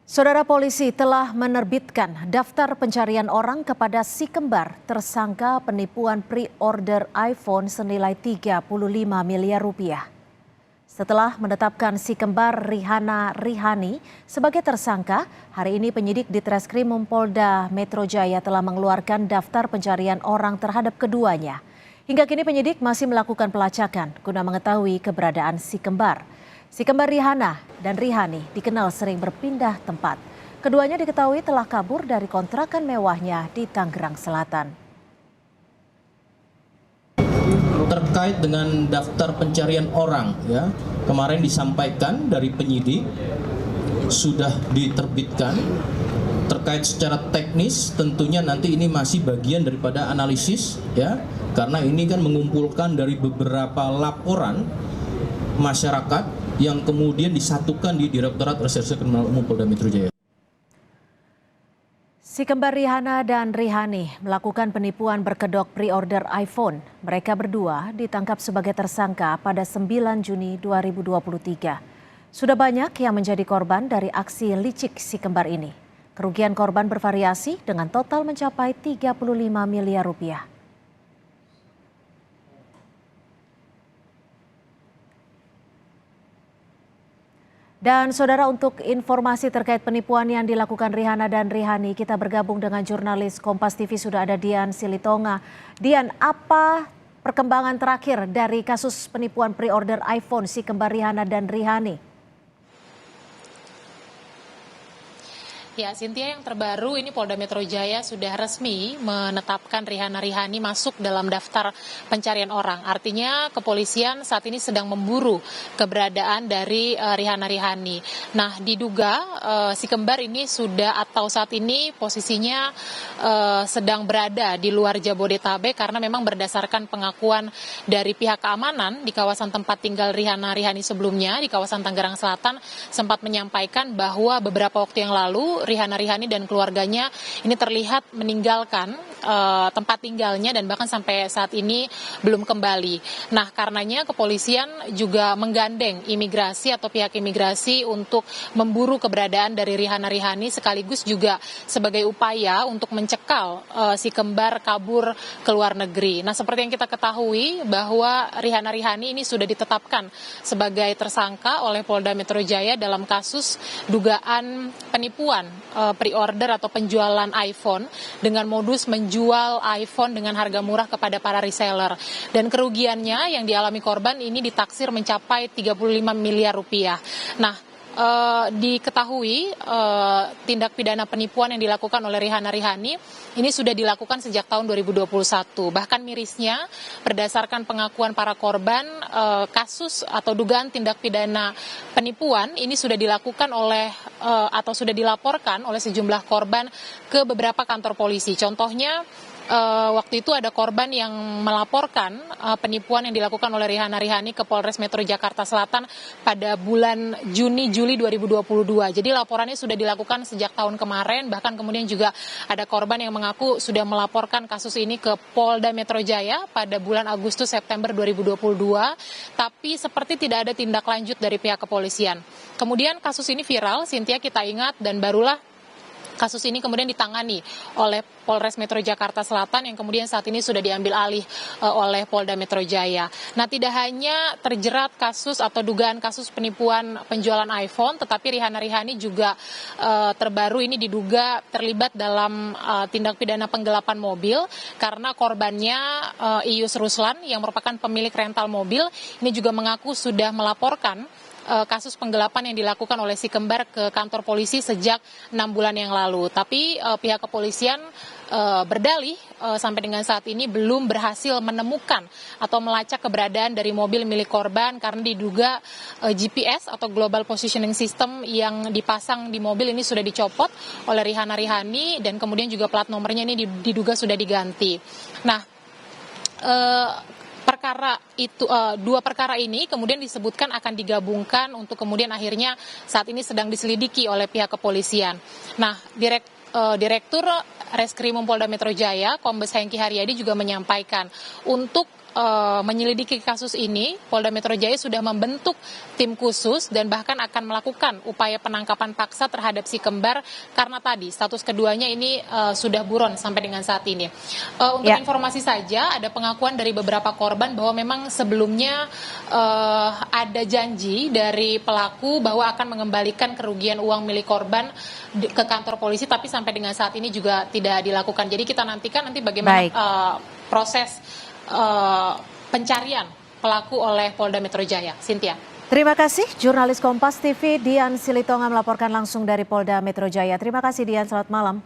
Saudara polisi telah menerbitkan daftar pencarian orang kepada si kembar tersangka penipuan pre-order iPhone senilai 35 miliar rupiah. Setelah menetapkan si kembar Rihana Rihani sebagai tersangka, hari ini penyidik di Treskrimum Polda Metro Jaya telah mengeluarkan daftar pencarian orang terhadap keduanya. Hingga kini penyidik masih melakukan pelacakan guna mengetahui keberadaan si kembar. Si kembar Rihana dan Rihani dikenal sering berpindah tempat. Keduanya diketahui telah kabur dari kontrakan mewahnya di Tangerang Selatan. Terkait dengan daftar pencarian orang, ya, kemarin disampaikan dari penyidik sudah diterbitkan. Terkait secara teknis, tentunya nanti ini masih bagian daripada analisis, ya, karena ini kan mengumpulkan dari beberapa laporan masyarakat yang kemudian disatukan di Direktorat Reserse Kriminal Umum Polda Metro Jaya. Si kembar Rihana dan Rihani melakukan penipuan berkedok pre-order iPhone. Mereka berdua ditangkap sebagai tersangka pada 9 Juni 2023. Sudah banyak yang menjadi korban dari aksi licik si kembar ini. Kerugian korban bervariasi dengan total mencapai 35 miliar rupiah. Dan saudara, untuk informasi terkait penipuan yang dilakukan Rihana dan Rihani, kita bergabung dengan jurnalis Kompas TV, sudah ada Dian Silitonga. Dian, apa perkembangan terakhir dari kasus penipuan pre-order iPhone si kembar Rihana dan Rihani? Ya, Cynthia, yang terbaru ini Polda Metro Jaya sudah resmi menetapkan Rihana Rihani masuk dalam daftar pencarian orang. Artinya kepolisian saat ini sedang memburu keberadaan dari Rihana Rihani. Nah, diduga si kembar ini sudah atau saat ini posisinya sedang berada di luar Jabodetabek karena memang berdasarkan pengakuan dari pihak keamanan di kawasan tempat tinggal Rihana Rihani sebelumnya di kawasan Tangerang Selatan sempat menyampaikan bahwa beberapa waktu yang lalu Rihana Rihani dan keluarganya ini terlihat meninggalkan tempat tinggalnya dan bahkan sampai saat ini belum kembali. Nah, karenanya kepolisian juga menggandeng imigrasi atau pihak imigrasi untuk memburu keberadaan dari Rihana Rihani sekaligus juga sebagai upaya untuk mencekal si kembar kabur ke luar negeri. Nah, seperti yang kita ketahui bahwa Rihana Rihani ini sudah ditetapkan sebagai tersangka oleh Polda Metro Jaya dalam kasus dugaan penipuan pre-order atau penjualan iPhone dengan modus menjual iPhone dengan harga murah kepada para reseller. Dan kerugiannya yang dialami korban ini ditaksir mencapai 35 miliar rupiah. Nah, diketahui tindak pidana penipuan yang dilakukan oleh Rihana Rihani ini sudah dilakukan sejak tahun 2021. Bahkan mirisnya berdasarkan pengakuan para korban, kasus atau dugaan tindak pidana penipuan ini sudah dilakukan oleh atau sudah dilaporkan oleh sejumlah korban ke beberapa kantor polisi. Contohnya waktu itu ada korban yang melaporkan penipuan yang dilakukan oleh Rihana Rihani ke Polres Metro Jakarta Selatan pada bulan Juni-Juli 2022. Jadi laporannya sudah dilakukan sejak tahun kemarin, bahkan kemudian juga ada korban yang mengaku sudah melaporkan kasus ini ke Polda Metro Jaya pada bulan Agustus-September 2022, tapi seperti tidak ada tindak lanjut dari pihak kepolisian. Kemudian kasus ini viral, Cynthia, kita ingat, dan barulah kasus ini kemudian ditangani oleh Polres Metro Jakarta Selatan yang kemudian saat ini sudah diambil alih oleh Polda Metro Jaya. Nah, tidak hanya terjerat kasus atau dugaan kasus penipuan penjualan iPhone, tetapi Rihana Rihani juga terbaru ini diduga terlibat dalam tindak pidana penggelapan mobil karena korbannya Ius Ruslan yang merupakan pemilik rental mobil ini juga mengaku sudah melaporkan kasus penggelapan yang dilakukan oleh si kembar ke kantor polisi sejak 6 bulan yang lalu. Tapi pihak kepolisian berdalih sampai dengan saat ini belum berhasil menemukan atau melacak keberadaan dari mobil milik korban karena diduga GPS atau Global Positioning System yang dipasang di mobil ini sudah dicopot oleh Rihana Rihani dan kemudian juga plat nomornya ini diduga sudah diganti. Nah, dua perkara ini kemudian disebutkan akan digabungkan untuk kemudian akhirnya saat ini sedang diselidiki oleh pihak kepolisian. Nah, Direktur Reskrimum Polda Metro Jaya, Kombes Hengki Haryadi juga menyampaikan untuk menyelidiki kasus ini, Polda Metro Jaya sudah membentuk tim khusus dan bahkan akan melakukan upaya penangkapan paksa terhadap si kembar karena tadi status keduanya ini sudah buron sampai dengan saat ini. Untuk informasi saja, ada pengakuan dari beberapa korban bahwa memang sebelumnya ada janji dari pelaku bahwa akan mengembalikan kerugian uang milik korban ke kantor polisi, tapi sampai dengan saat ini juga tidak dilakukan. Jadi kita nantikan nanti bagaimana proses pencarian pelaku oleh Polda Metro Jaya. Cynthia. Terima kasih, jurnalis Kompas TV Dian Silitonga melaporkan langsung dari Polda Metro Jaya. Terima kasih Dian, selamat malam.